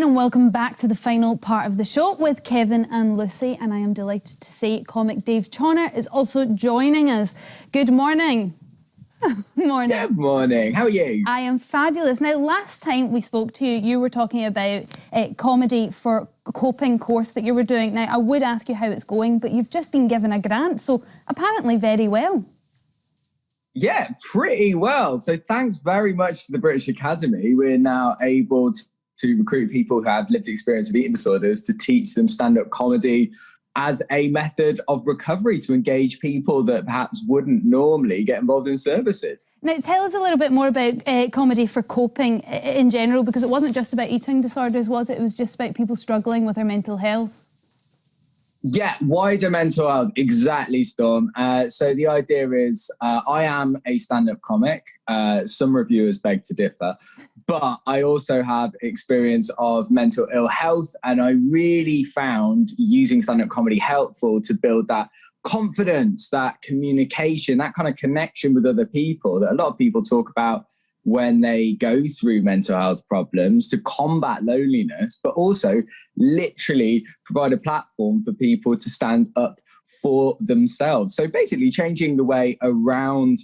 and welcome back to the final part of the show with Kevin and Lucy, and I am delighted to say comic Dave Chawner is also joining us. Good morning. Morning. Good morning. How are you? I am fabulous. Now, last time we spoke to you, you were talking about comedy for coping course that you were doing. Now, I would ask you how it's going, but you've just been given a grant, so apparently very well. Yeah, pretty well. So thanks very much to the British Academy. We're now able to recruit people who have lived experience of eating disorders to teach them stand-up comedy as a method of recovery to engage people that perhaps wouldn't normally get involved in services. Now, tell us a little bit more about comedy for coping in general, because it wasn't just about eating disorders, was it? It was just about people struggling with their mental health. Yeah, wider mental health, exactly, Storm. So the idea is I am a stand-up comic. Some reviewers beg to differ, but I also have experience of mental ill health, and I really found using stand-up comedy helpful to build that confidence, that communication, that kind of connection with other people that a lot of people talk about when they go through mental health problems, to combat loneliness, but also literally provide a platform for people to stand up for themselves. So basically changing the way around,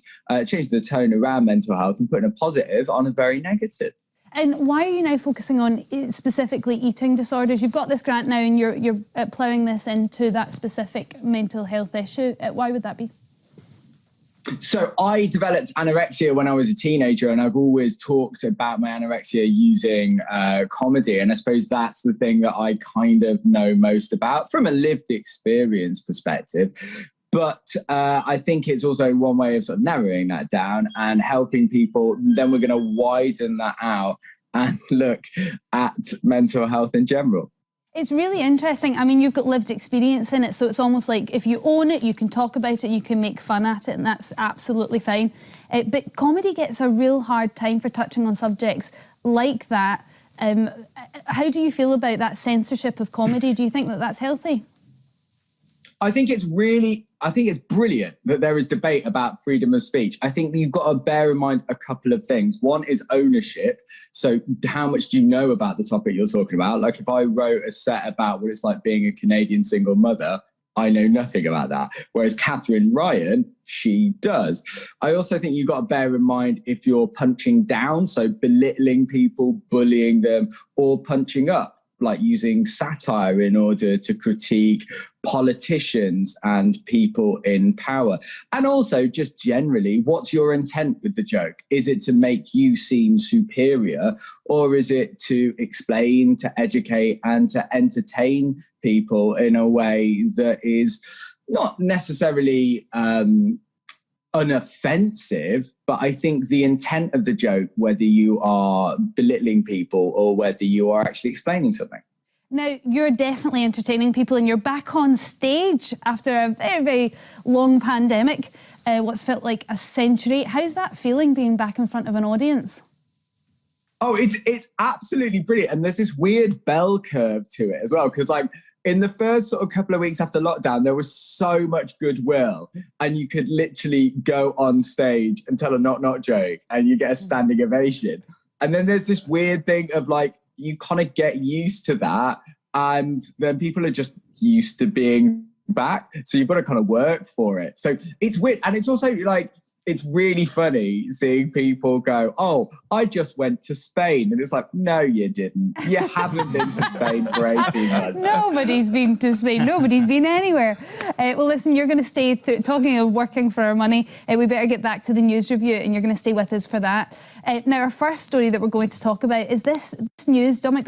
changing the tone around mental health and putting a positive on a very negative. And why are you now focusing on specifically eating disorders? You've got this grant now and you're ploughing this into that specific mental health issue. Why would that be? So I developed anorexia when I was a teenager, and I've always talked about my anorexia using comedy. And I suppose that's the thing that I kind of know most about from a lived experience perspective. But I think it's also one way of sort of narrowing that down and helping people. Then we're going to widen that out and look at mental health in general. It's really interesting. I mean, you've got lived experience in it, so it's almost like if you own it, you can talk about it, you can make fun at it, and that's absolutely fine. But comedy gets a real hard time for touching on subjects like that. How do you feel about that censorship of comedy? Do you think that that's healthy? I think it's brilliant that there is debate about freedom of speech. I think you've got to bear in mind a couple of things. One is ownership. So how much do you know about the topic you're talking about? Like if I wrote a set about what it's like being a Canadian single mother, I know nothing about that. Whereas Catherine Ryan, she does. I also think you've got to bear in mind if you're punching down, so belittling people, bullying them, or punching up, like using satire in order to critique politicians and people in power. And also just generally, what's your intent with the joke? Is it to make you seem superior, or is it to explain, to educate, and to entertain people in a way that is not necessarily unoffensive, but I think the intent of the joke, whether you are belittling people or whether you are actually explaining something. Now, you're definitely entertaining people and you're back on stage after a very, very long pandemic, what's felt like a century. How's that feeling, being back in front of an audience? Oh, it's absolutely brilliant. And there's this weird bell curve to it as well, because like in the first sort of couple of weeks after lockdown, there was so much goodwill, and you could literally go on stage and tell a knock-knock joke and you get a standing ovation. And then there's this weird thing of like, you kind of get used to that, and then people are just used to being back. So you've got to kind of work for it. So it's weird. And it's also like, it's really funny seeing people go, oh, I just went to Spain. And it's like, no, you didn't. You haven't been to Spain for 18 months. Nobody's been to Spain. Nobody's been anywhere. Well, listen, you're going to stay, talking of working for our money, we better get back to the news review, and you're going to stay with us for that. Now, our first story that we're going to talk about is this news. Dominic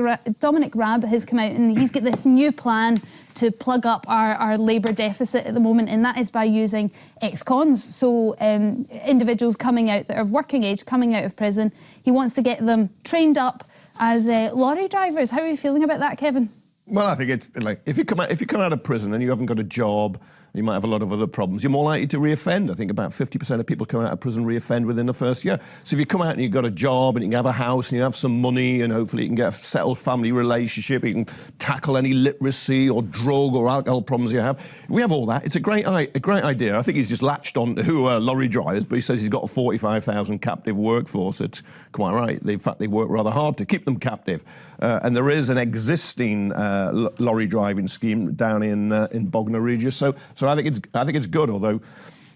Raab has come out and he's got this new plan to plug up our labour deficit at the moment, and that is by using ex-cons, so individuals coming out that are of working age, coming out of prison. He wants to get them trained up as lorry drivers. How are you feeling about that, Kevin? Well, I think it's like if you come out of prison and you haven't got a job, You might have a lot of other problems. You're more likely to reoffend. I think about 50% of people coming out of prison reoffend within the first year. So if you come out and you've got a job and you can have a house and you have some money and hopefully you can get a settled family relationship, you can tackle any literacy or drug or alcohol problems you have. If we have all that, it's a great idea. I think he's just latched on to lorry drivers, but he says he's got a 45,000 captive workforce. It's quite right. In fact, they work rather hard to keep them captive. And there is an existing lorry driving scheme down in Bognor Regis. So I think it's good. Although,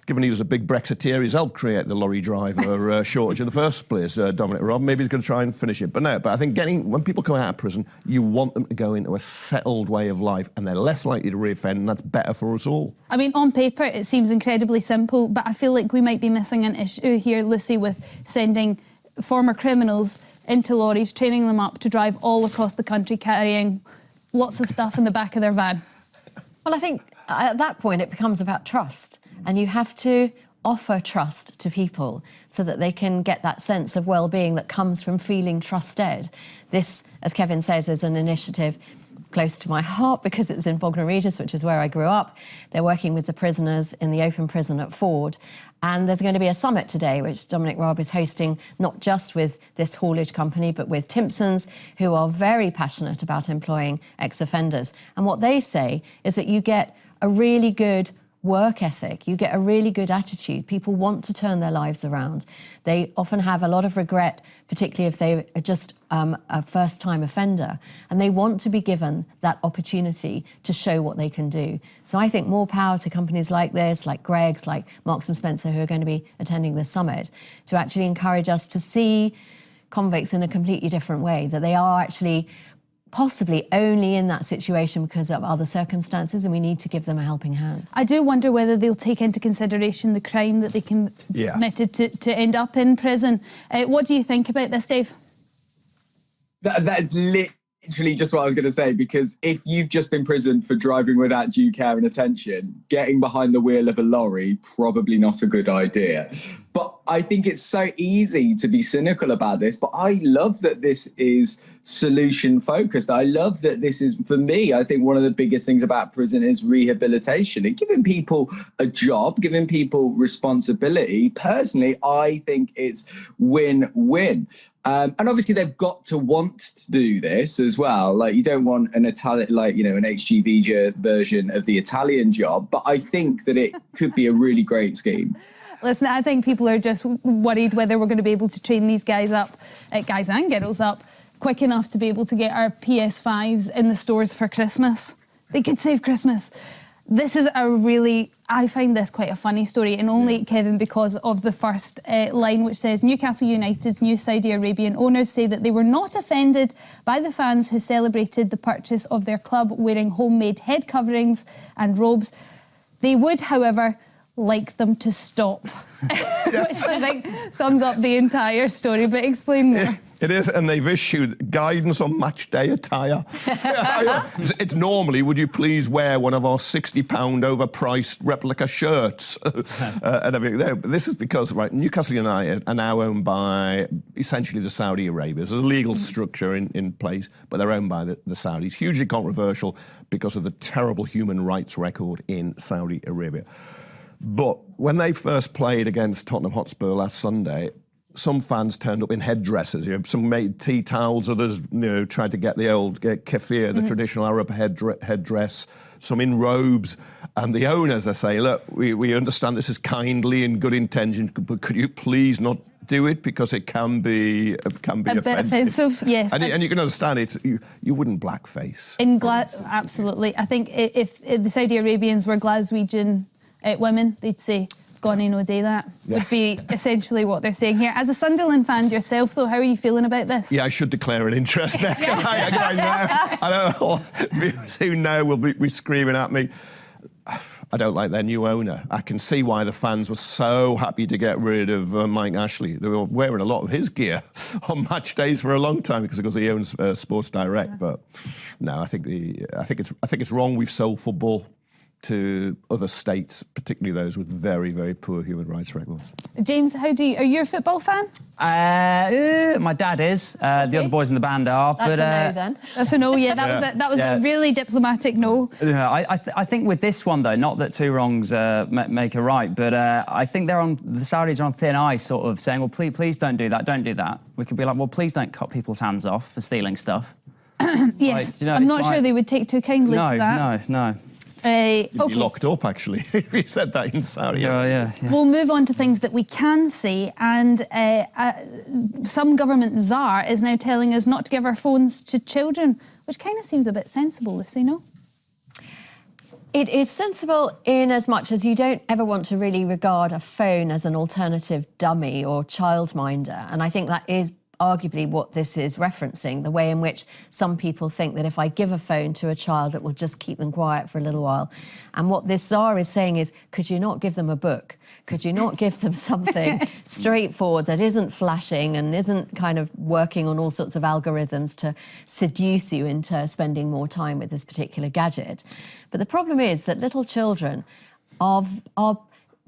given he was a big Brexiteer, he's helped create the lorry driver shortage in the first place. Dominic Raab, maybe he's going to try and finish it. But I think when people come out of prison, you want them to go into a settled way of life, and they're less likely to reoffend, and that's better for us all. I mean, on paper, it seems incredibly simple, but I feel like we might be missing an issue here, Lucy, with sending former criminals into lorries, training them up to drive all across the country, carrying lots of stuff in the back of their van. Well, I think at that point it becomes about trust, and you have to offer trust to people so that they can get that sense of well-being that comes from feeling trusted. This, as Kevin says, is an initiative close to my heart because it's in Bognor Regis, which is where I grew up. They're working with the prisoners in the open prison at Ford. And there's going to be a summit today, which Dominic Raab is hosting, not just with this haulage company, but with Timpsons, who are very passionate about employing ex-offenders. And what they say is that you get a really good work ethic, you get a really good attitude. People want to turn their lives around. They often have a lot of regret, particularly if they are just a first-time offender, and they want to be given that opportunity to show what they can do. So I think more power to companies like this, like Greggs, like Marks & Spencer, who are going to be attending this summit, to actually encourage us to see convicts in a completely different way, that they are actually possibly only in that situation because of other circumstances, and we need to give them a helping hand. I do wonder whether they'll take into consideration the crime that they committed to end up in prison. What do you think about this, Dave? That's literally just what I was going to say, because if you've just been imprisoned for driving without due care and attention, getting behind the wheel of a lorry, probably not a good idea. But I think it's so easy to be cynical about this, but I love that this is solution focused. I love that this is, for me, I think one of the biggest things about prison is rehabilitation and giving people a job, giving people responsibility. Personally, I think it's win-win. And obviously they've got to want to do this as well. Like, you don't want an Italian, like, you know, an HGV version of the Italian job, but I think that it could be a really great scheme. Listen, I think people are just worried whether we're going to be able to train these guys up, guys and girls up, quick enough to be able to get our PS5s in the stores for Christmas. They could save Christmas. This is I find this quite a funny story, and only, Kevin, because of the first line, which says, Newcastle United's new Saudi Arabian owners say that they were not offended by the fans who celebrated the purchase of their club wearing homemade head coverings and robes. They would, however, like them to stop, which I think sums up the entire story, but explain more. It is, and they've issued guidance on match day attire. It's normally, would you please wear one of our £60 overpriced replica shirts and everything there. But this is because, right, Newcastle United are now owned by essentially the Saudi Arabians. There's a legal structure in place, but they're owned by the Saudis. Hugely controversial because of the terrible human rights record in Saudi Arabia. But when they first played against Tottenham Hotspur last Sunday, some fans turned up in headdresses. You know, some made tea towels, others, tried to get the old keffiyeh, the traditional Arab headdress, some in robes. And the owners are saying, look, we understand this is kindly and good intention, but could you please not do it, because it can be offensive. Bit offensive, yes. And you can understand it. You wouldn't blackface. Absolutely. I think if the Saudi Arabians were Glaswegian women, they'd say, "Gone no day that." Would be essentially what they're saying here. As a Sunderland fan yourself, though, how are you feeling about this? Yeah, I should declare an interest there. I know viewers who know will be screaming at me. I don't like their new owner. I can see why the fans were so happy to get rid of Mike Ashley. They were wearing a lot of his gear on match days for a long time because he owns Sports Direct. But no, I think it's wrong. We've sold football. to other states, particularly those with very, very poor human rights records. James, are you a football fan? My dad is. The other boys in the band are. That's a no then. That's a no. Yeah, that was a really diplomatic no. I think with this one though, not that two wrongs make a right, but I think the Saudis are on thin ice, sort of saying, well, please don't do that, don't do that. We could be like, well, please don't cut people's hands off for stealing stuff. Yes, Like, you know, I'm it's not sure they would take too kindly to that. No. You'd Okay. be locked up, actually, if you said that in Saudi. Yeah. We'll move on to things that we can say, and some government czar is now telling us not to give our phones to children, which kind of seems a bit sensible, Lucy, no? It is sensible in as much as you don't ever want to really regard a phone as an alternative dummy or childminder. And I think that is arguably what this is referencing, the way in which some people think that if I give a phone to a child, it will just keep them quiet for a little while. And what this czar is saying is, could you not give them a book? Could you not give them something straightforward that isn't flashing and isn't kind of working on all sorts of algorithms to seduce you into spending more time with this particular gadget? But the problem is that little children are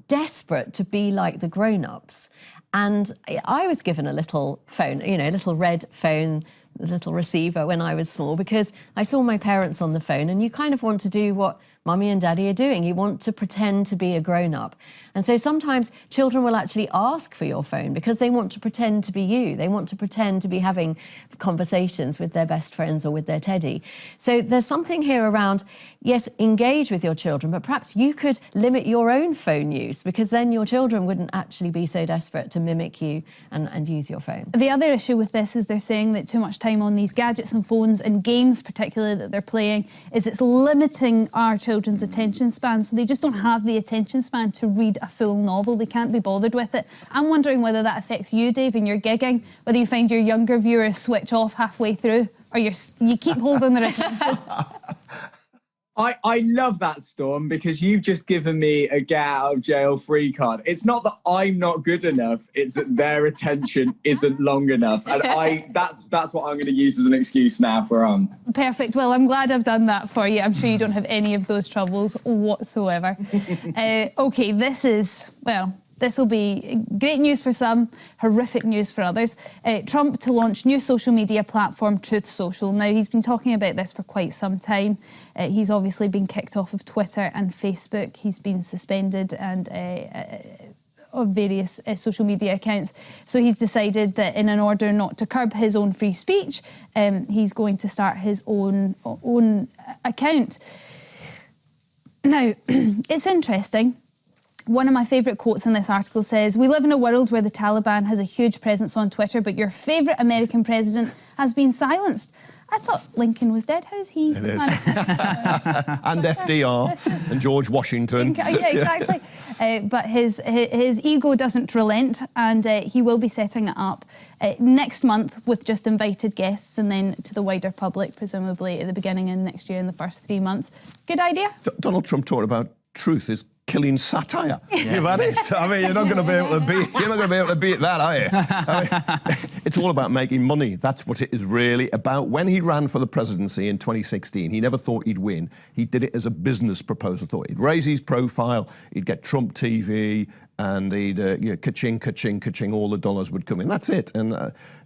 desperate to be like the grown-ups. And I was given a little phone, a little red phone, a little receiver when I was small, because I saw my parents on the phone, and you kind of want to do what Mummy and Daddy are doing. You want to pretend to be a grown-up. And so sometimes children will actually ask for your phone because they want to pretend to be you. They want to pretend to be having conversations with their best friends or with their teddy. So there's something here around, yes, engage with your children, but perhaps you could limit your own phone use, because then your children wouldn't actually be so desperate to mimic you and use your phone. The other issue with this is they're saying that too much time on these gadgets and phones and games particularly that they're playing is it's limiting our children's attention span. So they just don't have the attention span to read a full novel. They can't be bothered with it. I'm wondering whether that affects you, Dave, in your gigging, whether you find your younger viewers switch off halfway through, or you keep holding their attention. I love that, Storm, because you've just given me a get out of jail free card. It's not that I'm not good enough, it's that their attention isn't long enough. And that's what I'm going to use as an excuse now for Perfect. Well, I'm glad I've done that for you. I'm sure you don't have any of those troubles whatsoever. Okay, this will be great news for some, horrific news for others. Trump to launch new social media platform, Truth Social. Now, he's been talking about this for quite some time. He's obviously been kicked off of Twitter and Facebook. He's been suspended and of various social media accounts. So he's decided that in order not to curb his own free speech, he's going to start his own account. Now, it's interesting. One of my favourite quotes in this article says, "We live in a world where the Taliban has a huge presence on Twitter, but your favourite American president has been silenced." I thought Lincoln was dead. How's he? It is. And FDR and George Washington. Yeah, exactly. But his ego doesn't relent, and he will be setting it up next month with just invited guests, and then to the wider public, presumably at the beginning of next year in the first 3 months. Good idea? Donald Trump talked about truth is killing satire. You've had it. I mean, you're not going to be able to beat that, are you? I mean, it's all about making money. That's what it is really about. When he ran for the presidency in 2016, he never thought he'd win. He did it as a business proposal. Thought he'd raise his profile, he'd get Trump TV, and he'd ka-ching, ka-ching, ka-ching, all the dollars would come in. That's it. And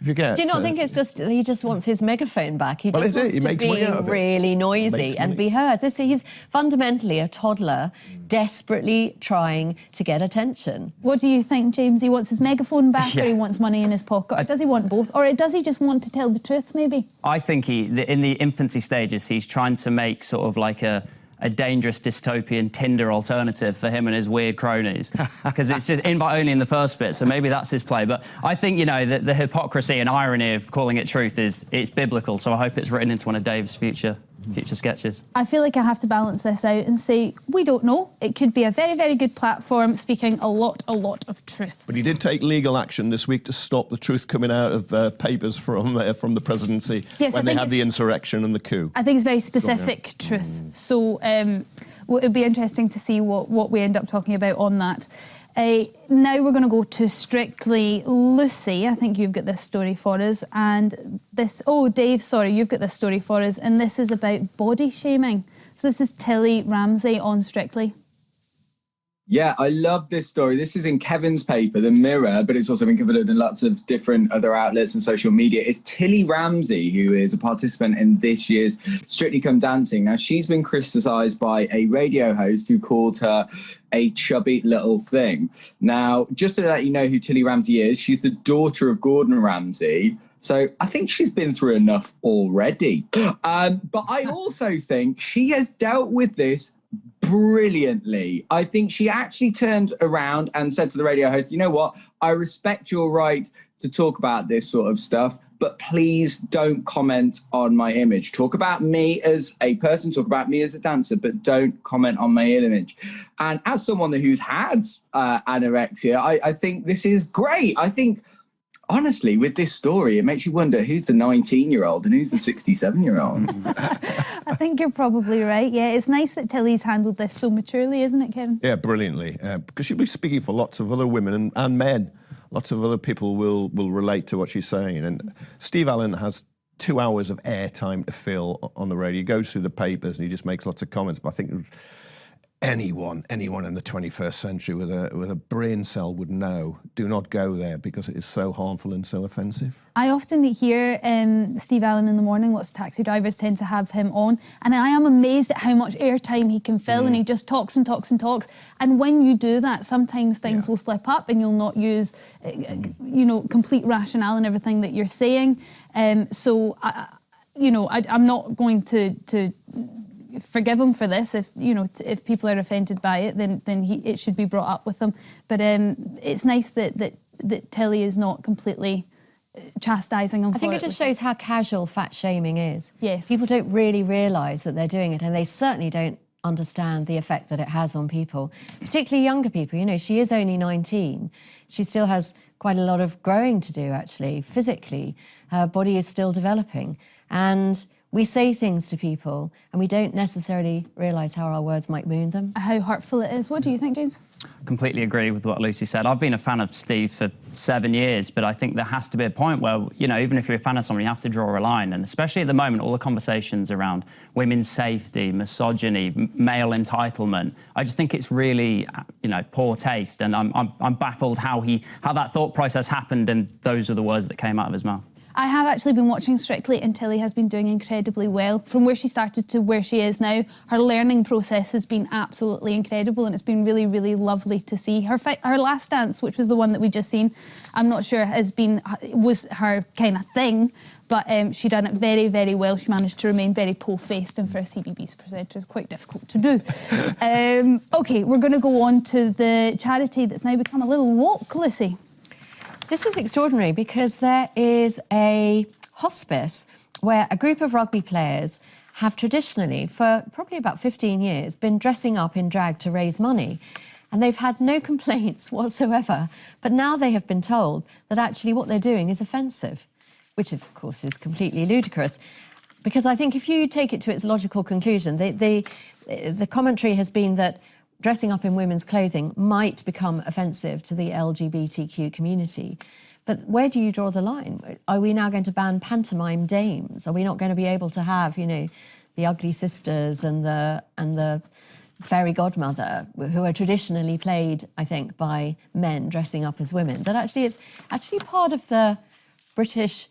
if you get... Do you not think it's just, he just wants his megaphone back? He just wants to be really noisy and be heard. He's fundamentally a toddler desperately trying to get attention. What do you think, James? He wants his megaphone back, or he wants money in his pocket? Or does he want both? Or does he just want to tell the truth, maybe? I think in the infancy stages, he's trying to make sort of like a dangerous dystopian Tinder alternative for him and his weird cronies, because it's just invite only in the first bit, so maybe that's his play. But I think, the hypocrisy and irony of calling it truth it's biblical, so I hope it's written into one of Dave's future sketches. I feel like I have to balance this out and say, we don't know. It could be a very, very good platform speaking a lot of truth. But he did take legal action this week to stop the truth coming out of papers from the presidency when they had the insurrection and the coup. I think it's very specific truth. So it'll be interesting to see what we end up talking about on that. Now we're going to go to Strictly Lucy. I think you've got this story for us. And Dave, sorry, you've got this story for us. And this is about body shaming. So this is Tilly Ramsay on Strictly. Yeah, I love this story. This is in Kevin's paper, The Mirror, but it's also been covered in lots of different other outlets and social media. It's Tilly Ramsay, who is a participant in this year's Strictly Come Dancing. Now, she's been criticised by a radio host who called her a chubby little thing. Now, just to let you know who Tilly Ramsay is, she's the daughter of Gordon Ramsay. So I think she's been through enough already. But I also think she has dealt with this brilliantly. I think she actually turned around and said to the radio host, you know what, I respect your right to talk about this sort of stuff, but please don't comment on my image. Talk about me as a person, talk about me as a dancer, but don't comment on my image. And as someone who's had anorexia, I think this is great. I think, honestly, with this story, it makes you wonder who's the 19-year-old and who's the 67-year-old. I think you're probably right. Yeah, it's nice that Tilly's handled this so maturely, isn't it, Kevin? Yeah, brilliantly. Because she'll be speaking for lots of other women and men. Lots of other people will relate to what she's saying. And Steve Allen has 2 hours of airtime to fill on the radio. He goes through the papers and he just makes lots of comments. But I think anyone in the 21st century with a brain cell would know, do not go there because it is so harmful and so offensive. I often hear Steve Allen in the morning, lots of taxi drivers tend to have him on, and I am amazed at how much airtime he can fill, and he just talks and talks and talks. And when you do that, sometimes things will slip up and you'll not use, complete rationale in everything that you're saying. So, I'm not going to forgive him for this. If people are offended by it, then it should be brought up with them. But it's nice that Tilly is not completely chastising him. I think it just shows how casual fat shaming is. Yes. People don't really realise that they're doing it, and they certainly don't understand the effect that it has on people, particularly younger people. She is only 19. She still has quite a lot of growing to do, actually, physically. Her body is still developing. And we say things to people and we don't necessarily realise how our words might wound them. How hurtful it is. What do you think, James? Completely agree with what Lucy said. I've been a fan of Steve for 7 years, but I think there has to be a point where, even if you're a fan of someone, you have to draw a line. And especially at the moment, all the conversations around women's safety, misogyny, male entitlement, I just think it's really, poor taste. And I'm baffled how that thought process happened, and those are the words that came out of his mouth. I have actually been watching Strictly, and Tilly has been doing incredibly well. From where she started to where she is now, her learning process has been absolutely incredible, and it's been really, really lovely to see. Her last dance, which was the one that we just seen, I'm not sure was her kind of thing, but she done it very, very well. She managed to remain very pole-faced, and for a CBBC presenter, it's quite difficult to do. OK, we're going to go on to the charity that's now become a little woke, Lucy. This is extraordinary because there is a hospice where a group of rugby players have traditionally, for probably about 15 years, been dressing up in drag to raise money. And they've had no complaints whatsoever. But now they have been told that actually what they're doing is offensive, which of course is completely ludicrous. Because I think if you take it to its logical conclusion, the commentary has been that dressing up in women's clothing might become offensive to the LGBTQ community. But where do you draw the line? Are we now going to ban pantomime dames? Are we not going to be able to have, the ugly sisters and the fairy godmother, who are traditionally played, I think, by men dressing up as women? That actually it's actually part of the British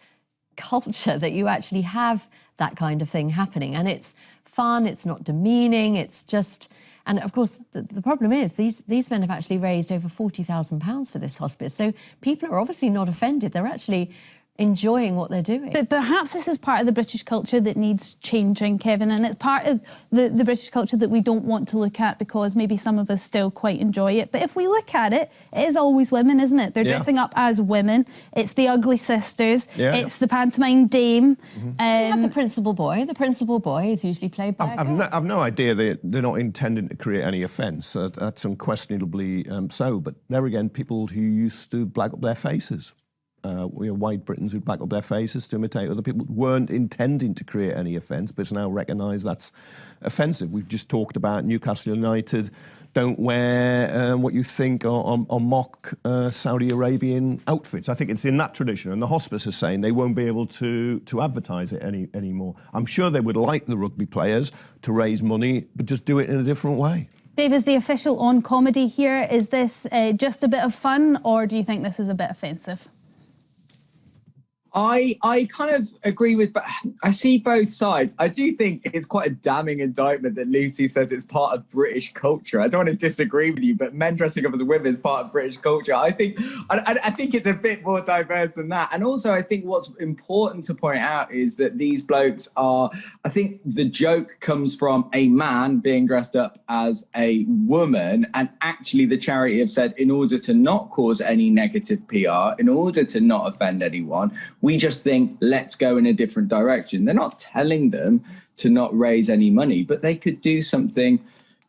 culture that you actually have that kind of thing happening. And it's fun, it's not demeaning, it's just... And of course, the problem is these men have actually raised over £40,000 for this hospice. So people are obviously not offended. They're actually enjoying what they're doing. But perhaps this is part of the British culture that needs changing, Kevin, and it's part of the British culture that we don't want to look at because maybe some of us still quite enjoy it. But if we look at it, it is always women, isn't it? They're dressing up as women. It's the ugly sisters. Yeah. It's the pantomime dame. We have the principal boy. The principal boy is usually played by a girl. I've no idea they're not intending to create any offence. That's unquestionably so. But there again, people who used to black up their faces. white Britons who'd back up their faces to imitate other people, weren't intending to create any offence, but it's now recognised that's offensive. We've just talked about Newcastle United don't wear what you think are mock Saudi Arabian outfits. I think it's in that tradition, and the hospice is saying they won't be able to advertise it anymore. I'm sure they would like the rugby players to raise money, but just do it in a different way. Dave, is the official on comedy here? Is this just a bit of fun, or do you think this is a bit offensive? I kind of agree with, but I see both sides. I do think it's quite a damning indictment that Lucy says it's part of British culture. I don't want to disagree with you, but men dressing up as women is part of British culture. I think it's a bit more diverse than that. And also, I think what's important to point out is that these blokes are, I think the joke comes from a man being dressed up as a woman, and actually the charity have said, in order to not cause any negative PR, in order to not offend anyone, we just think, let's go in a different direction. They're not telling them to not raise any money, but they could do something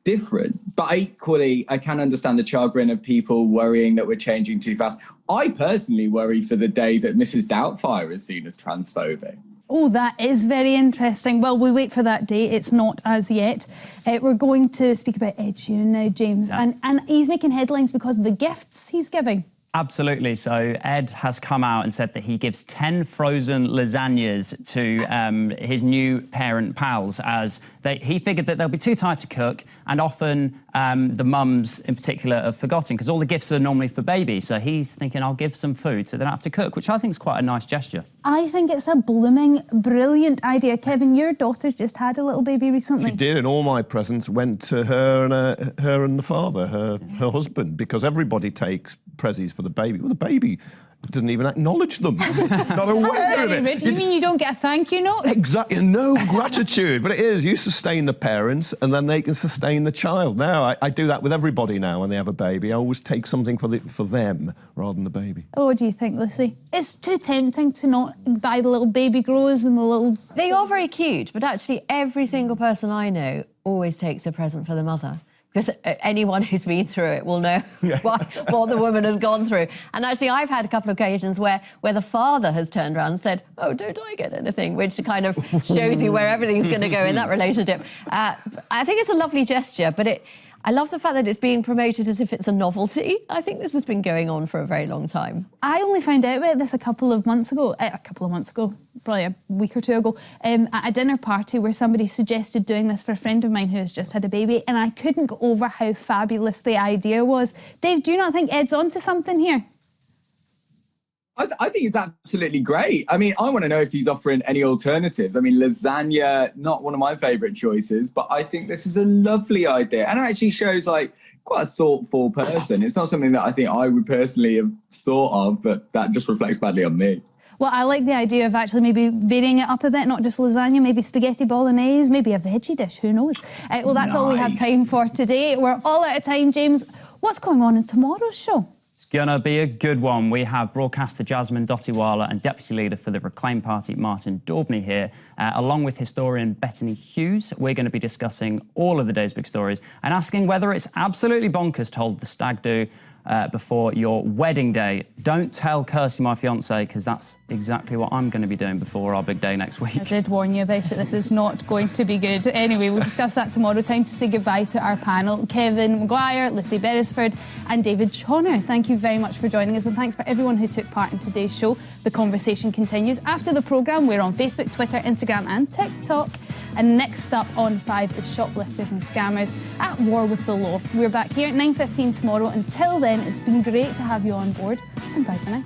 different. But equally, I can understand the chagrin of people worrying that we're changing too fast. I personally worry for the day that Mrs. Doubtfire is seen as transphobic. Oh, that is very interesting. Well, we wait for that day. It's not as yet. We're going to speak about Ed Sheeran now, James. Yeah. And he's making headlines because of the gifts he's giving. Absolutely. So Ed has come out and said that he gives 10 frozen lasagnas to his new parent pals, as he figured that they'll be too tired to cook, and often the mums in particular have forgotten, because all the gifts are normally for babies. So he's thinking, I'll give some food so they don't have to cook, which I think is quite a nice gesture. I think it's a blooming, brilliant idea. Kevin, your daughter's just had a little baby recently. She did, and all my presents went to her and the father, her husband, because everybody takes prezzies for the baby. Well, the baby doesn't even acknowledge them. It's not aware of it. Do you mean you don't get a thank you note? Exactly, no gratitude. But it is, you sustain the parents and then they can sustain the child. Now, I do that with everybody now when they have a baby. I always take something for them rather than the baby. Oh, what do you think, Lucy? It's too tempting to not buy the little baby grows and the little... They are very cute, but actually every single person I know always takes a present for the mother. Because anyone who's been through it will know what the woman has gone through. And actually, I've had a couple of occasions where the father has turned around and said, oh, don't I get anything? Which kind of shows you where everything's going to go in that relationship. I think it's a lovely gesture, but I love the fact that it's being promoted as if it's a novelty. I think this has been going on for a very long time. I only found out about this a couple of months ago, probably a week or two ago, at a dinner party where somebody suggested doing this for a friend of mine who has just had a baby, and I couldn't go over how fabulous the idea was. Dave, do you not think Ed's onto something here? I think it's absolutely great. I mean, I want to know if he's offering any alternatives. I mean, lasagna, not one of my favourite choices, but I think this is a lovely idea. And it actually shows like quite a thoughtful person. It's not something that I think I would personally have thought of, but that just reflects badly on me. Well, I like the idea of actually maybe varying it up a bit, not just lasagna, maybe spaghetti bolognese, maybe a veggie dish, who knows? Well, that's all we have time for today. We're all out of time, James. What's going on in tomorrow's show? Gonna be a good one. We have broadcaster Jasmine Dottiwala and Deputy Leader for the Reclaim Party, Martin Daubney, here, along with historian Bettany Hughes. We're going to be discussing all of the day's big stories and asking whether it's absolutely bonkers to hold the stag do before your wedding day. Don't tell Kirsty, my fiancée, because that's exactly what I'm going to be doing before our big day next week. I did warn you about it. This is not going to be good. Anyway, we'll discuss that tomorrow. Time to say goodbye to our panel. Kevin Maguire, Lucy Beresford and David Chawner. Thank you very much for joining us, and thanks for everyone who took part in today's show. The conversation continues after the programme. We're on Facebook, Twitter, Instagram and TikTok. And next up on 5 is shoplifters and scammers at war with the law. We're back here at 9:15 tomorrow. Until then, it's been great to have you on board, and bye for now.